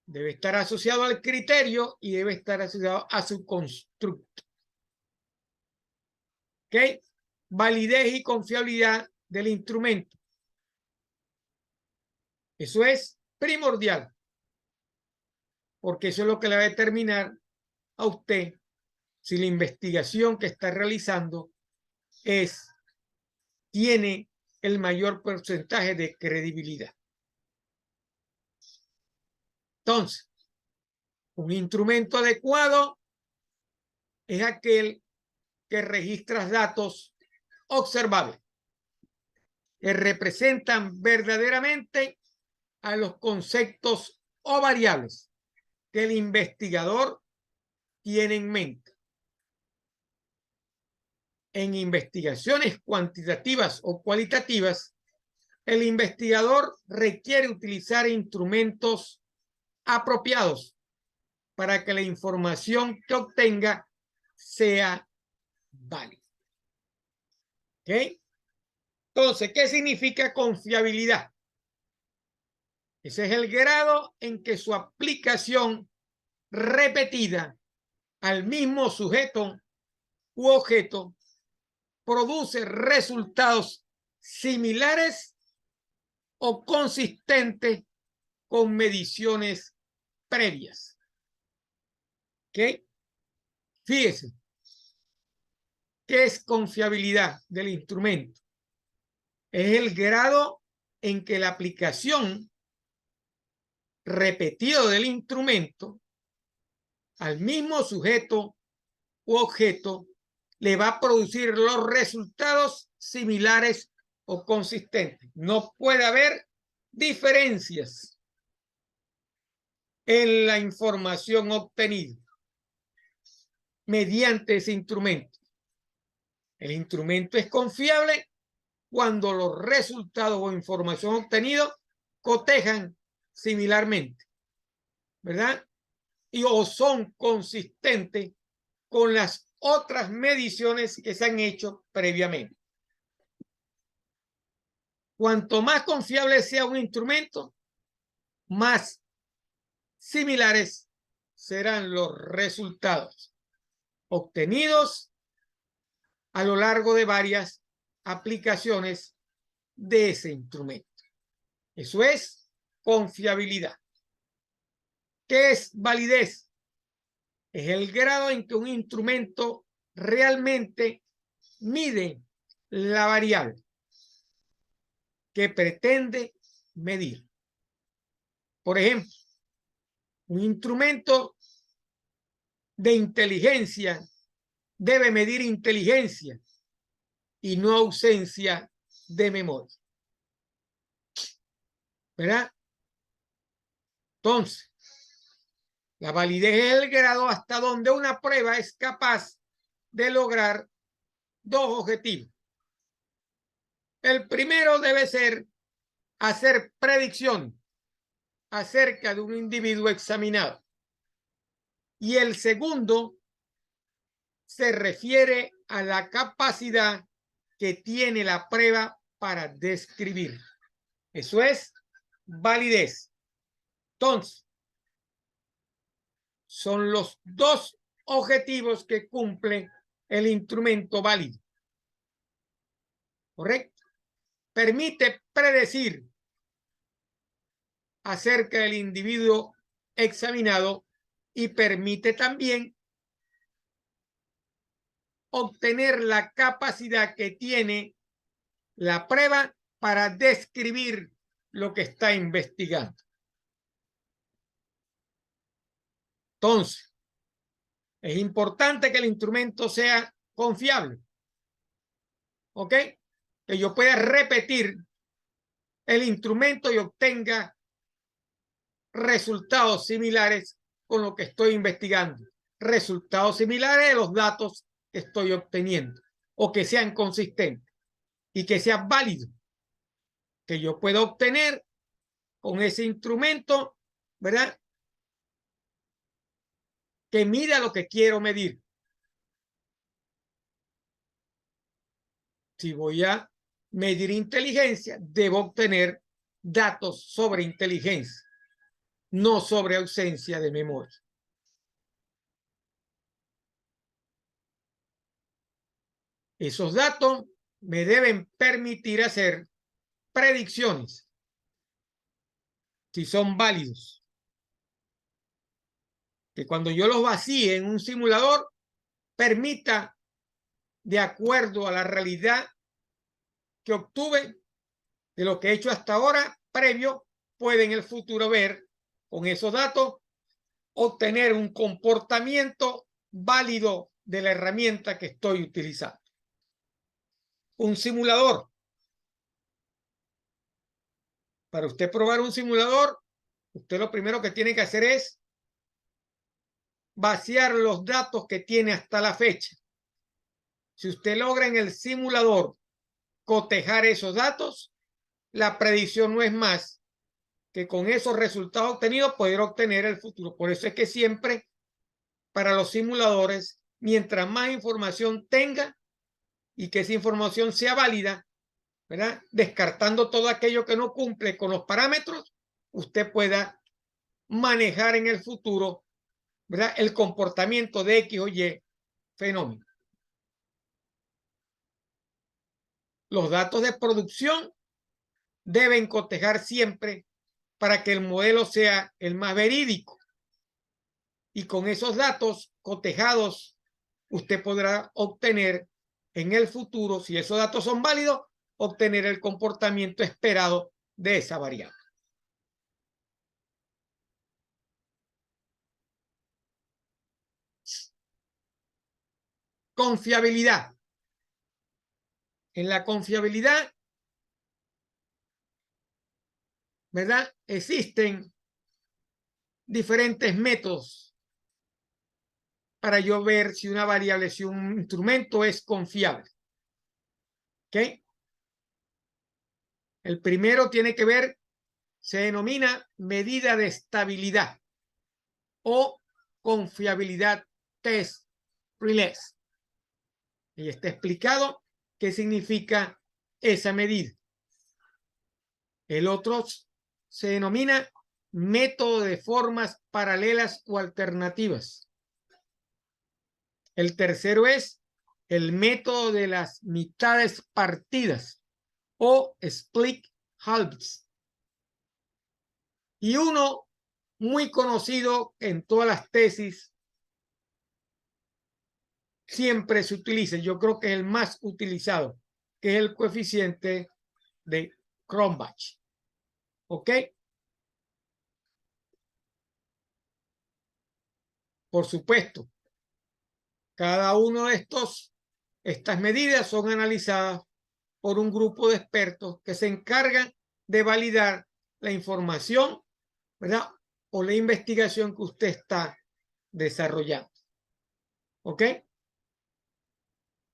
S1: debe estar asociado al criterio y debe estar asociado a su constructo. ¿Ok? Validez y confiabilidad del instrumento. Eso es primordial, porque eso es lo que le va a determinar a usted si la investigación que está realizando tiene el mayor porcentaje de credibilidad. Entonces, un instrumento adecuado es aquel que registra datos observables que representan verdaderamente a los conceptos o variables que el investigador tiene en mente. En investigaciones cuantitativas o cualitativas, el investigador requiere utilizar instrumentos apropiados para que la información que obtenga sea válida. ¿Ok? Entonces, ¿qué significa confiabilidad? Ese es el grado en que su aplicación repetida al mismo sujeto u objeto produce resultados similares o consistentes con mediciones previas. ¿Ok? Fíjese, ¿qué es confiabilidad del instrumento? Es el grado en que la aplicación repetida del instrumento al mismo sujeto u objeto le va a producir los resultados similares o consistentes. No puede haber diferencias en la información obtenida mediante ese instrumento. El instrumento es confiable cuando los resultados o información obtenida cotejan similarmente, ¿verdad? Y o son consistentes con las otras mediciones que se han hecho previamente. Cuanto más confiable sea un instrumento, más similares serán los resultados obtenidos a lo largo de varias aplicaciones de ese instrumento. Eso es confiabilidad. ¿Qué es validez? Es el grado en que un instrumento realmente mide la variable que pretende medir. Por ejemplo, un instrumento de inteligencia debe medir inteligencia y no ausencia de memoria. ¿Verdad? Entonces, la validez es el grado hasta donde una prueba es capaz de lograr dos objetivos. El primero debe ser hacer predicciones acerca de un individuo examinado. Y el segundo se refiere a la capacidad que tiene la prueba para describir. Eso es validez. Entonces, son los dos objetivos que cumple el instrumento válido. ¿Correcto? Permite predecir acerca del individuo examinado y permite también obtener la capacidad que tiene la prueba para describir lo que está investigando. Entonces, es importante que el instrumento sea confiable. ¿Ok? Que yo pueda repetir el instrumento y obtenga resultados similares con lo que estoy investigando. Resultados similares de los datos que estoy obteniendo. O que sean consistentes y que sea válido. Que yo pueda obtener con ese instrumento, ¿verdad? Que mida lo que quiero medir. Si voy a medir inteligencia, debo obtener datos sobre inteligencia, no sobre ausencia de memoria. Esos datos me deben permitir hacer predicciones, si son válidos. Que cuando yo los vacíe en un simulador, permita de acuerdo a la realidad que obtuve de lo que he hecho hasta ahora previo, puede en el futuro ver con esos datos, obtener un comportamiento válido de la herramienta que estoy utilizando. Un simulador. Para usted probar un simulador, usted lo primero que tiene que hacer es vaciar los datos que tiene hasta la fecha. Si usted logra en el simulador cotejar esos datos, la predicción no es más que con esos resultados obtenidos poder obtener el futuro. Por eso es que siempre para los simuladores, mientras más información tenga y que esa información sea válida, ¿verdad? Descartando todo aquello que no cumple con los parámetros, usted pueda manejar en el futuro, ¿verdad? El comportamiento de X o Y fenómeno. Los datos de producción deben cotejar siempre para que el modelo sea el más verídico. Y con esos datos cotejados, usted podrá obtener en el futuro, si esos datos son válidos, obtener el comportamiento esperado de esa variable. Confiabilidad. En la confiabilidad, ¿verdad? Existen diferentes métodos para yo ver si una variable, si un instrumento es confiable. ¿Ok? El primero tiene que ver, se denomina medida de estabilidad o confiabilidad test release. Y está explicado qué significa esa medida. El otro se denomina método de formas paralelas o alternativas. El tercero es el método de las mitades partidas o split halves. Y uno muy conocido en todas las tesis, siempre se utiliza, yo creo que es el más utilizado, que es el coeficiente de Cronbach. ¿Ok? Por supuesto, cada uno de estas medidas son analizadas por un grupo de expertos que se encargan de validar la información, ¿verdad? O la investigación que usted está desarrollando. ¿Ok?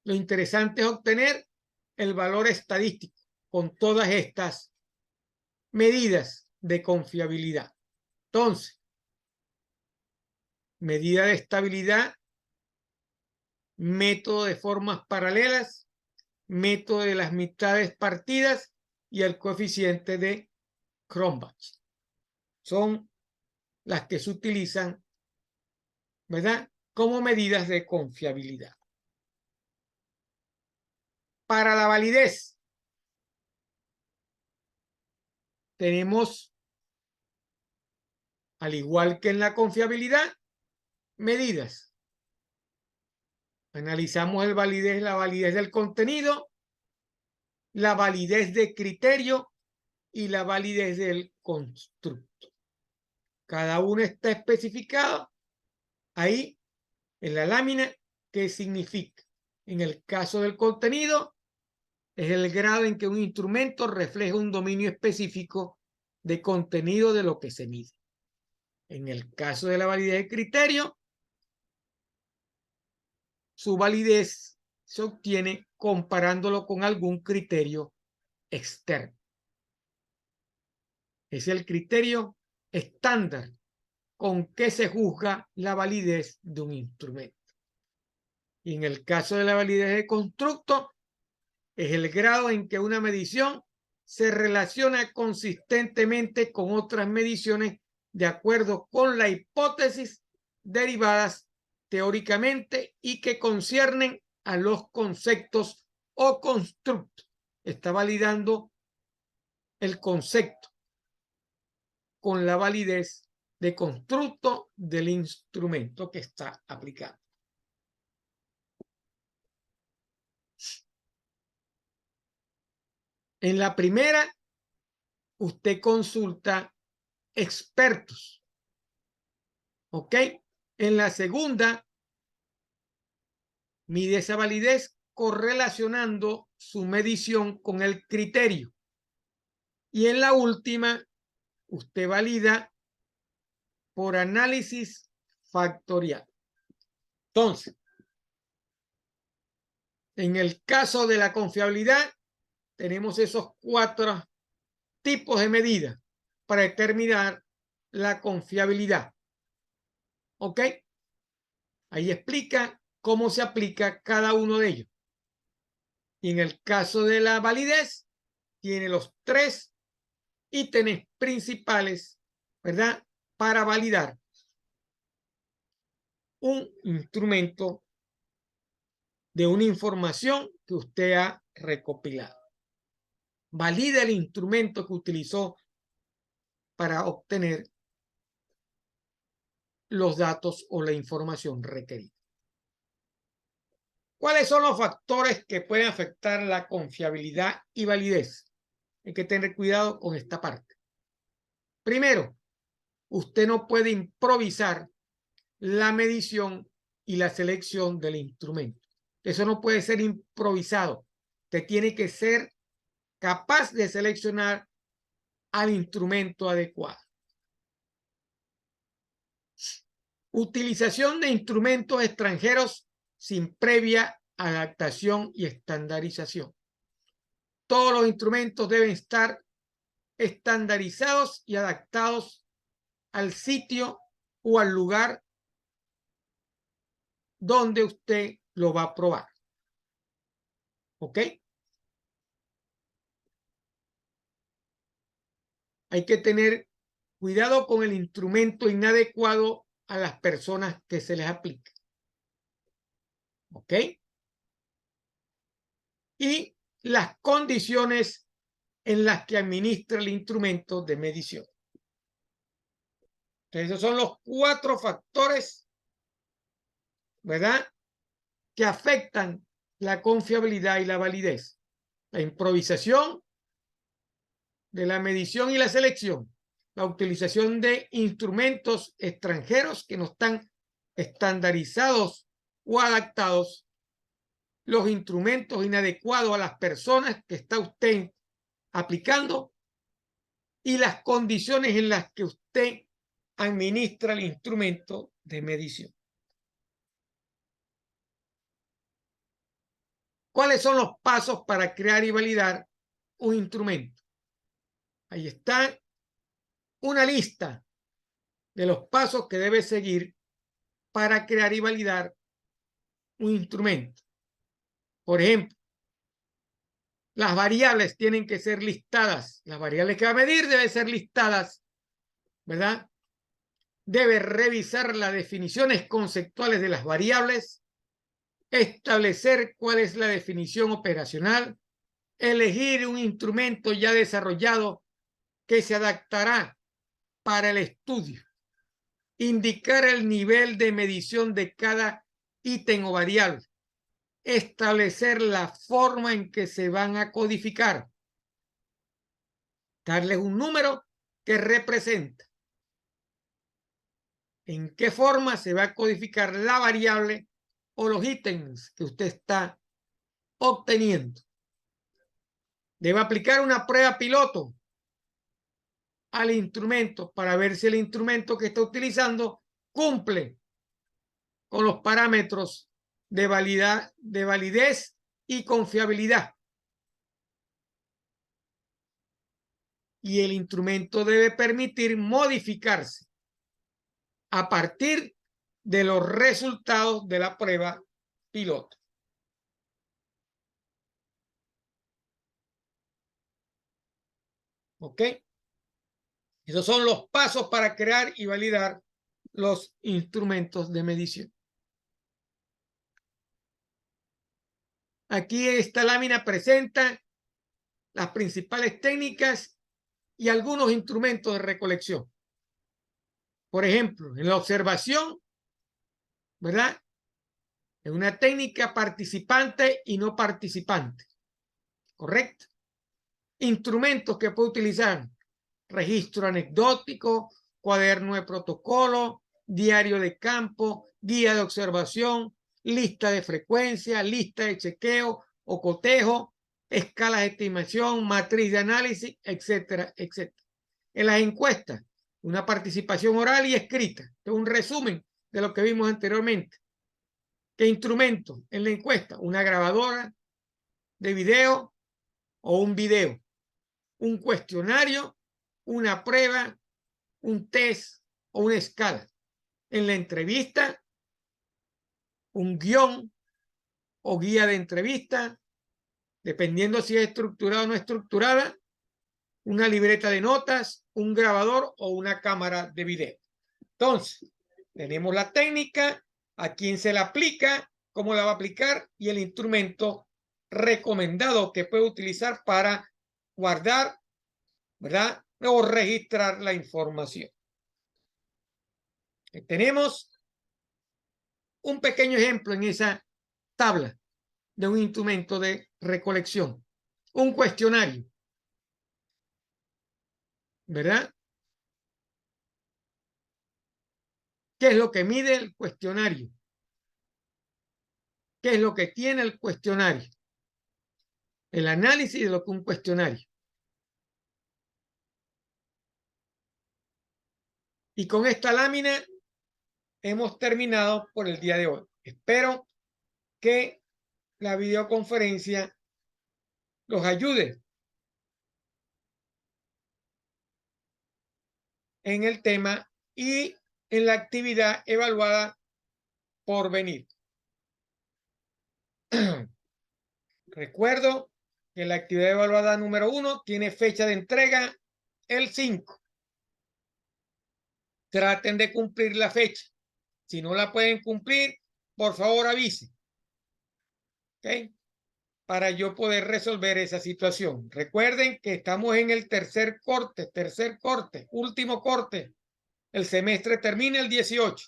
S1: Lo interesante es obtener el valor estadístico con todas estas medidas de confiabilidad. Entonces, medida de estabilidad, método de formas paralelas, método de las mitades partidas y el coeficiente de Cronbach. Son las que se utilizan, ¿verdad? Como medidas de confiabilidad. Para la validez, tenemos, al igual que en la confiabilidad, medidas. Analizamos la validez del contenido, la validez de criterio y la validez del constructo. Cada una está especificada ahí en la lámina qué significa. En el caso del contenido, es el grado en que un instrumento refleja un dominio específico de contenido de lo que se mide. En el caso de la validez de criterio, su validez se obtiene comparándolo con algún criterio externo. Es el criterio estándar con que se juzga la validez de un instrumento. Y en el caso de la validez de constructo, es el grado en que una medición se relaciona consistentemente con otras mediciones de acuerdo con la hipótesis derivadas teóricamente y que conciernen a los conceptos o constructos. Está validando el concepto con la validez de constructo del instrumento que está aplicado. En la primera, usted consulta expertos. ¿Ok? En la segunda, mide esa validez correlacionando su medición con el criterio. Y en la última, usted valida por análisis factorial. Entonces, en el caso de la confiabilidad, tenemos esos 4 tipos de medidas para determinar la confiabilidad. ¿Ok? Ahí explica cómo se aplica cada uno de ellos. Y en el caso de la validez, tiene los 3 ítems principales, ¿verdad? Para validar un instrumento de una información que usted ha recopilado. Valida el instrumento que utilizó para obtener los datos o la información requerida. ¿Cuáles son los factores que pueden afectar la confiabilidad y validez? Hay que tener cuidado con esta parte. Primero, usted no puede improvisar la medición y la selección del instrumento. Eso no puede ser improvisado. Usted tiene que ser capaz de seleccionar al instrumento adecuado. Utilización de instrumentos extranjeros sin previa adaptación y estandarización. Todos los instrumentos deben estar estandarizados y adaptados al sitio o al lugar donde usted lo va a probar. ¿Ok? Hay que tener cuidado con el instrumento inadecuado a las personas que se les aplica. ¿Ok? Y las condiciones en las que administra el instrumento de medición. Entonces, esos son los 4 factores, ¿verdad?, que afectan la confiabilidad y la validez. La improvisación de la medición y la selección, la utilización de instrumentos extranjeros que no están estandarizados o adaptados, los instrumentos inadecuados a las personas que está usted aplicando y las condiciones en las que usted administra el instrumento de medición. ¿Cuáles son los pasos para crear y validar un instrumento? Ahí está una lista de los pasos que debe seguir para crear y validar un instrumento. Por ejemplo, las variables tienen que ser listadas. Las variables que va a medir deben ser listadas, ¿verdad? Debe revisar las definiciones conceptuales de las variables, establecer cuál es la definición operacional, elegir un instrumento ya desarrollado que se adaptará para el estudio, indicar el nivel de medición de cada ítem o variable, establecer la forma en que se van a codificar, darles un número que representa en qué forma se va a codificar la variable o los ítems que usted está obteniendo. Debe aplicar una prueba piloto al instrumento para ver si el instrumento que está utilizando cumple con los parámetros de validez y confiabilidad. Y el instrumento debe permitir modificarse a partir de los resultados de la prueba piloto. ¿Ok? Esos son los pasos para crear y validar los instrumentos de medición. Aquí esta lámina presenta las principales técnicas y algunos instrumentos de recolección. Por ejemplo, en la observación, ¿verdad?, es una técnica participante y no participante, ¿correcto? Instrumentos que puede utilizar: registro anecdótico, cuaderno de protocolo, diario de campo, guía de observación, lista de frecuencia, lista de chequeo o cotejo, escalas de estimación, matriz de análisis, etcétera, etcétera. En las encuestas, una participación oral y escrita, es un resumen de lo que vimos anteriormente. ¿Qué instrumento en la encuesta? Una grabadora de video o un video, un cuestionario, una prueba, un test o una escala. En la entrevista, un guión o guía de entrevista, dependiendo si es estructurada o no estructurada, una libreta de notas, un grabador o una cámara de video. Entonces, tenemos la técnica, a quién se la aplica, cómo la va a aplicar y el instrumento recomendado que puede utilizar para guardar, ¿verdad? O registrar la información. Tenemos un pequeño ejemplo en esa tabla de un instrumento de recolección, un cuestionario, ¿verdad? ¿Qué es lo que mide el cuestionario? ¿Qué es lo que tiene el cuestionario? El análisis de lo que un cuestionario. Y con esta lámina hemos terminado por el día de hoy. Espero que la videoconferencia los ayude en el tema y en la actividad evaluada por venir. Recuerdo que la actividad evaluada número 1 tiene fecha de entrega el 5. Traten de cumplir la fecha. Si no la pueden cumplir, por favor avise. ¿Ok? Para yo poder resolver esa situación. Recuerden que estamos en el tercer corte, último corte. El semestre termina el 18.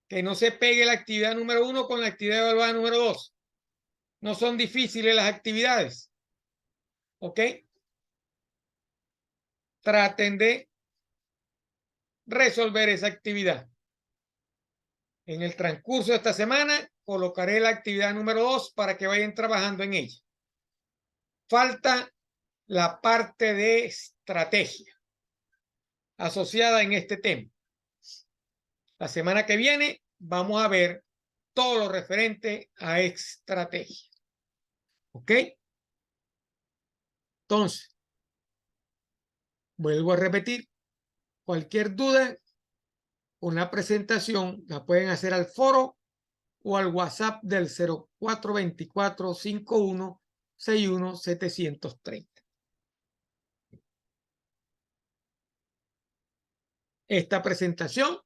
S1: Que no se pegue la actividad número 1 con la actividad evaluada número 2. No son difíciles las actividades. ¿Ok? Traten de resolver esa actividad. En el transcurso de esta semana colocaré la actividad número 2 para que vayan trabajando en ella. Falta la parte de estrategia asociada en este tema. La semana que viene vamos a ver todo lo referente a estrategia. ¿Ok? Entonces, vuelvo a repetir, cualquier duda con la presentación la pueden hacer al foro o al WhatsApp del 0424-5161-730. Esta presentación,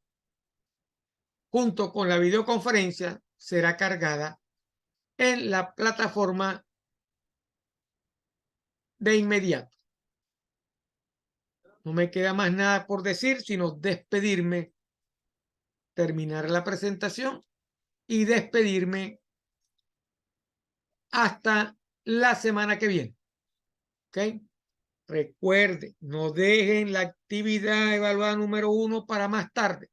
S1: junto con la videoconferencia, será cargada en la plataforma de inmediato. No me queda más nada por decir, sino despedirme, terminar la presentación y despedirme hasta la semana que viene. ¿Ok? Recuerde, no dejen la actividad evaluada número 1 para más tarde.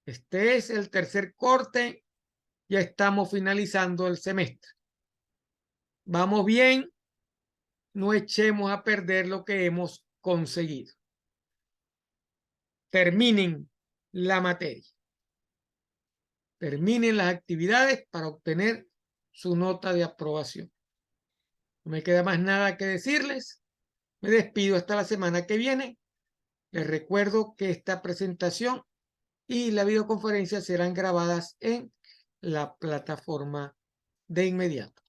S1: Este es el tercer corte. Ya estamos finalizando el semestre. Vamos bien. No echemos a perder lo que hemos conseguido. Terminen la materia. Terminen las actividades para obtener su nota de aprobación. No me queda más nada que decirles. Me despido hasta la semana que viene. Les recuerdo que esta presentación y la videoconferencia serán grabadas en la plataforma de inmediato.